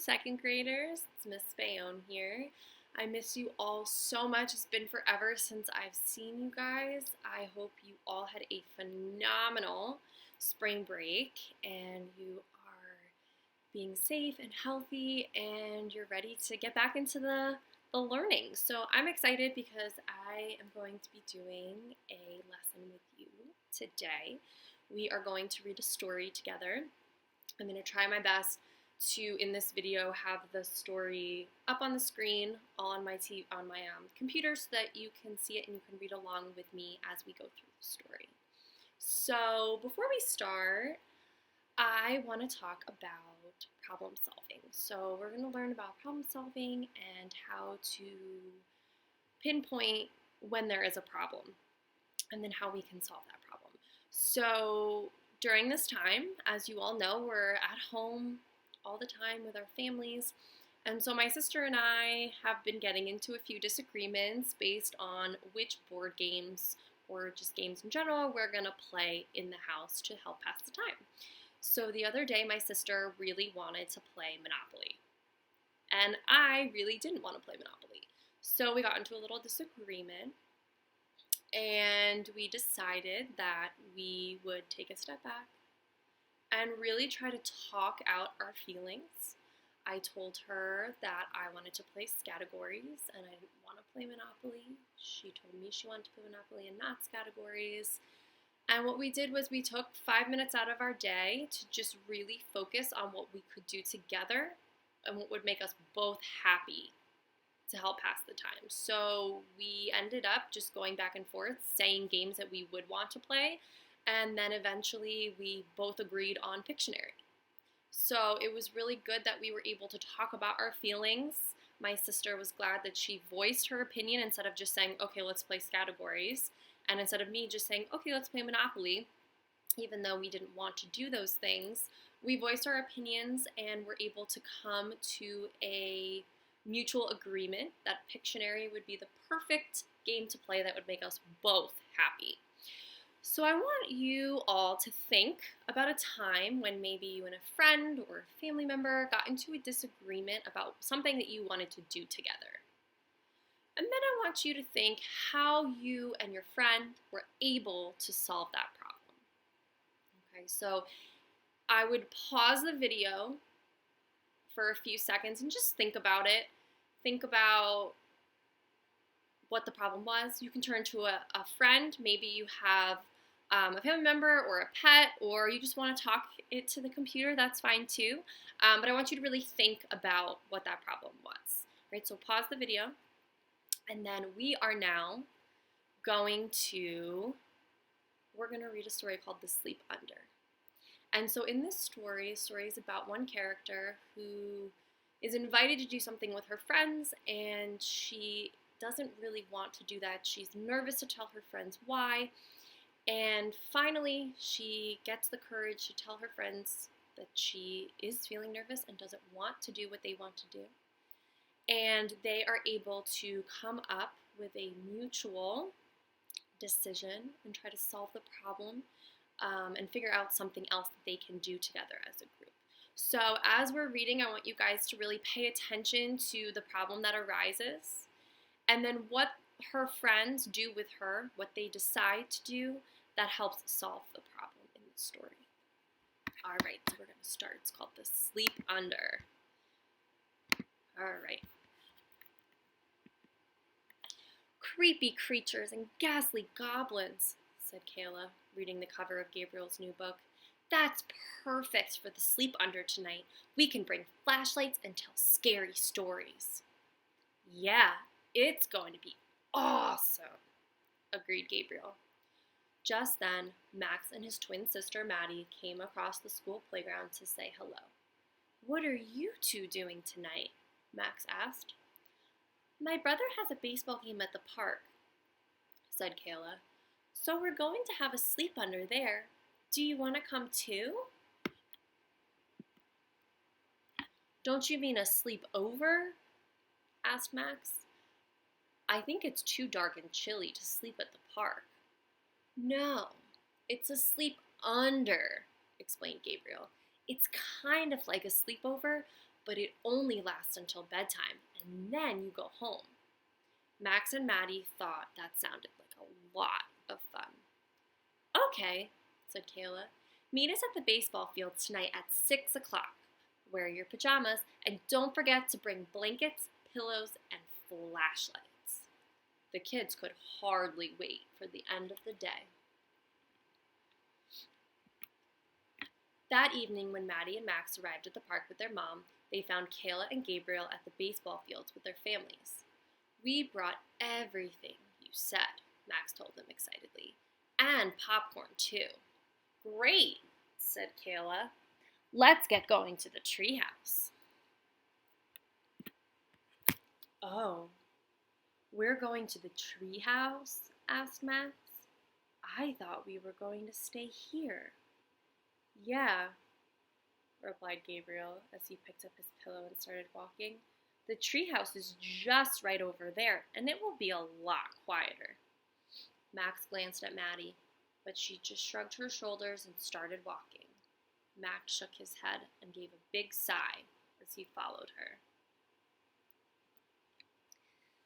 second graders. It's Miss Bayonne here. I miss you all so much. It's been forever since I've seen you guys. I hope you all had a phenomenal spring break and you are being safe and healthy and you're ready to get back into the learning. So I'm excited because I am going to be doing a lesson with you today. We are going to read a story together. I'm going to try my best to, in this video, have the story up on the screen on my computer so that you can see it and you can read along with me as we go through the story. So before we start, I want to talk about problem solving. So we're going to learn about problem solving and how to pinpoint when there is a problem and then how we can solve that problem. So during this time, as you all know, we're at home all the time with our families. And so my sister and I have been getting into a few disagreements based on which board games or just games in general we're going to play in the house to help pass the time. So the other day, my sister really wanted to play Monopoly. And I really didn't want to play Monopoly. So we got into a little disagreement. And we decided that we would take a step back and really try to talk out our feelings. I told her that I wanted to play Scattergories and I didn't want to play Monopoly. She told me she wanted to play Monopoly and not Scattergories. And what we did was we took 5 minutes out of our day to just really focus on what we could do together and what would make us both happy to help pass the time. So we ended up just going back and forth, saying games that we would want to play, and then eventually we both agreed on Pictionary. So it was really good that we were able to talk about our feelings. My sister was glad that she voiced her opinion instead of just saying, okay, let's play Scattergories, and instead of me just saying, okay, let's play Monopoly, even though we didn't want to do those things, we voiced our opinions and were able to come to a mutual agreement that Pictionary would be the perfect game to play that would make us both happy. So I want you all to think about a time when maybe you and a friend or a family member got into a disagreement about something that you wanted to do together. And then I want you to think how you and your friend were able to solve that problem. Okay, so I would pause the video for a few seconds and just think about it. Think about what the problem was. You can turn to a friend. Maybe you have a family member or a pet, or you just want to talk it to the computer. That's fine too. But I want you to really think about what that problem was. Right? So pause the video. And then we are now going to read a story called The Sleep Under. And so in this story is about one character who is invited to do something with her friends, and she doesn't really want to do that. She's nervous to tell her friends why. And finally, she gets the courage to tell her friends that she is feeling nervous and doesn't want to do what they want to do. And they are able to come up with a mutual decision and try to solve the problem and figure out something else that they can do together as a group. So as we're reading, I want you guys to really pay attention to the problem that arises and then what her friends do with her, what they decide to do that helps solve the problem in the story. All right, so we're going to start. It's called The Sleep Under. All right. Creepy creatures and ghastly goblins, said Kayla, reading the cover of Gabriel's new book. That's perfect for the sleep under tonight. We can bring flashlights and tell scary stories. Yeah, it's going to be awesome, agreed Gabriel. Just then, Max and his twin sister Maddie came across the school playground to say hello. What are you two doing tonight? Max asked. My brother has a baseball game at the park, said Kayla. So we're going to have a sleep under there. Do you want to come too? Don't you mean a sleepover? Asked Max. I think it's too dark and chilly to sleep at the park. No, it's a sleep under, explained Gabriel. It's kind of like a sleepover, but it only lasts until bedtime, and then you go home. Max and Maddie thought that sounded like a lot of fun. Okay, said Kayla. Meet us at the baseball field tonight at 6 o'clock. Wear your pajamas, and don't forget to bring blankets, pillows, and flashlights. The kids could hardly wait for the end of the day. That evening, when Maddie and Max arrived at the park with their mom, they found Kayla and Gabriel at the baseball fields with their families. We brought everything you said, Max told them excitedly. And popcorn, too. Great, said Kayla. Let's get going to the treehouse. Oh, we're going to the treehouse? Asked Max. I thought we were going to stay here. Yeah, replied Gabriel as he picked up his pillow and started walking. The treehouse is just right over there, and it will be a lot quieter. Max glanced at Maddie, but she just shrugged her shoulders and started walking. Max shook his head and gave a big sigh as he followed her.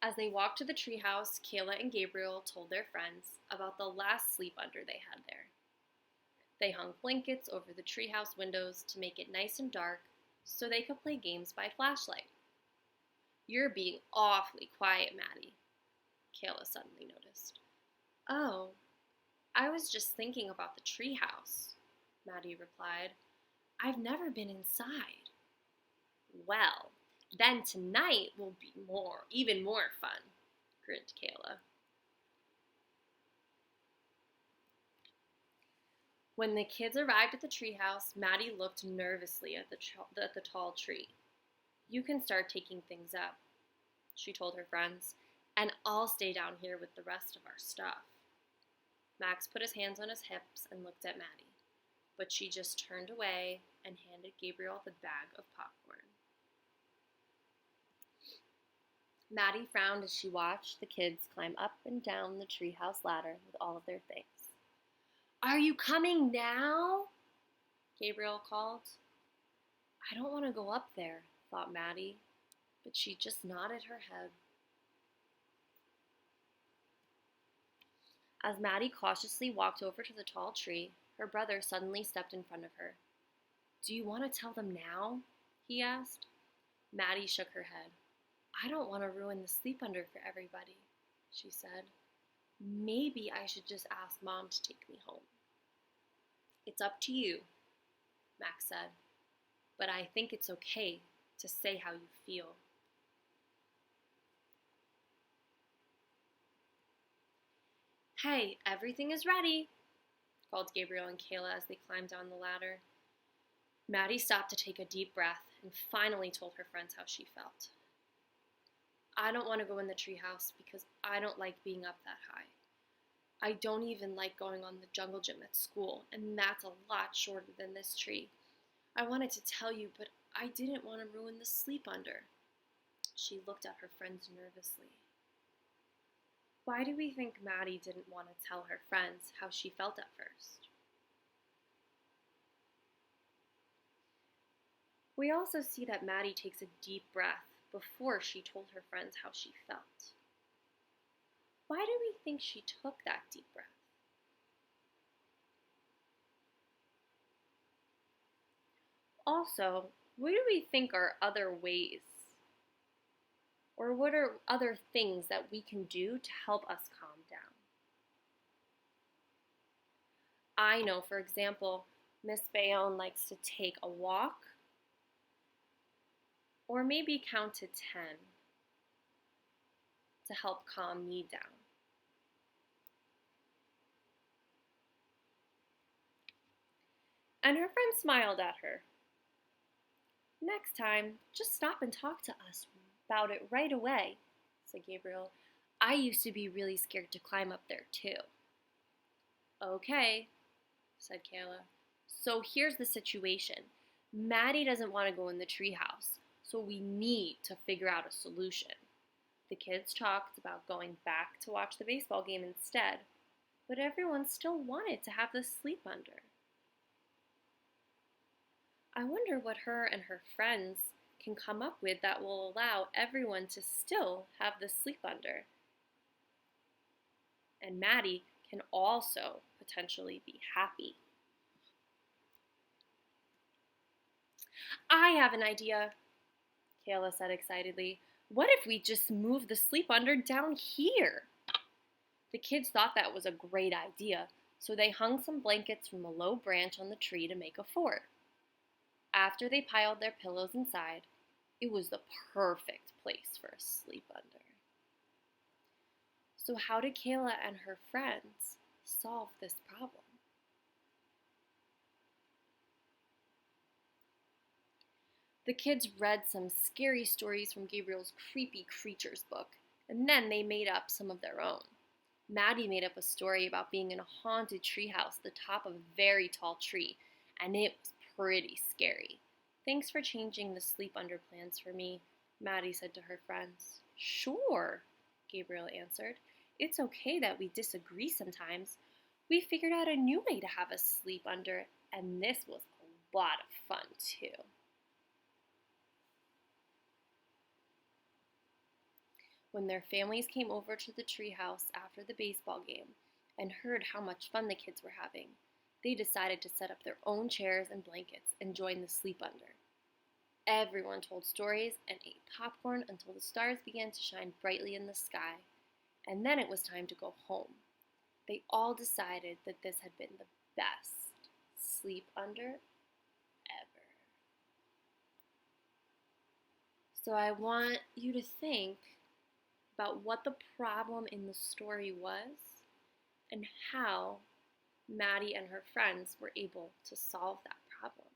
As they walked to the treehouse, Kayla and Gabriel told their friends about the last sleep under they had there. They hung blankets over the treehouse windows to make it nice and dark so they could play games by flashlight. You're being awfully quiet, Maddie, Kayla suddenly noticed. Oh, I was just thinking about the treehouse, Maddie replied. I've never been inside. Well, then tonight will be even more fun, grinned Kayla. When the kids arrived at the treehouse, Maddie looked nervously at the tall tree. You can start taking things up, she told her friends, and I'll stay down here with the rest of our stuff. Max put his hands on his hips and looked at Maddie, but she just turned away and handed Gabriel the bag of popcorn. Maddie frowned as she watched the kids climb up and down the treehouse ladder with all of their things. Are you coming now? Gabriel called. I don't want to go up there, thought Maddie, but she just nodded her head. As Maddie cautiously walked over to the tall tree, her brother suddenly stepped in front of her. Do you want to tell them now? He asked. Maddie shook her head. I don't want to ruin the sleep under for everybody, she said. Maybe I should just ask Mom to take me home. It's up to you, Max said, but I think it's okay to say how you feel. Hey, everything is ready, called Gabriel and Kayla as they climbed down the ladder. Maddie stopped to take a deep breath and finally told her friends how she felt. I don't want to go in the treehouse because I don't like being up that high. I don't even like going on the jungle gym at school, and that's a lot shorter than this tree. I wanted to tell you, but I didn't want to ruin the sleep under. She looked at her friends nervously. Why do we think Maddie didn't want to tell her friends how she felt at first? We also see that Maddie takes a deep breath before she told her friends how she felt. Why do we think she took that deep breath? Also, what do we think are other ways? Or what are other things that we can do to help us calm down? I know, for example, Miss Bayonne likes to take a walk or maybe count to 10 to help calm me down. And her friend smiled at her. Next time, just stop and talk to us about it right away, said Gabriel. I used to be really scared to climb up there too. Okay, said Kayla. So here's the situation. Maddie doesn't want to go in the treehouse, so we need to figure out a solution. The kids talked about going back to watch the baseball game instead, but everyone still wanted to have the sleep under. I wonder what her and her friends can come up with that will allow everyone to still have the sleep under. And Maddie can also potentially be happy. I have an idea, Kayla said excitedly. What if we just move the sleep under down here? The kids thought that was a great idea, so they hung some blankets from a low branch on the tree to make a fort. After they piled their pillows inside, it was the perfect place for a sleep under. So how did Kayla and her friends solve this problem? The kids read some scary stories from Gabriel's Creepy Creatures book, and then they made up some of their own. Maddie made up a story about being in a haunted treehouse at the top of a very tall tree, and it was pretty scary. Thanks for changing the sleep under plans for me, Maddie said to her friends. Sure, Gabriel answered. It's okay that we disagree sometimes. We figured out a new way to have a sleep under, and this was a lot of fun, too. When their families came over to the treehouse after the baseball game and heard how much fun the kids were having, they decided to set up their own chairs and blankets and join the sleep under. Everyone told stories and ate popcorn until the stars began to shine brightly in the sky, and then it was time to go home. They all decided that this had been the best sleep under ever. So I want you to think about what the problem in the story was and how Maddie and her friends were able to solve that problem.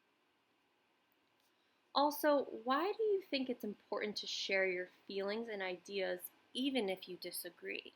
Also, why do you think it's important to share your feelings and ideas even if you disagree?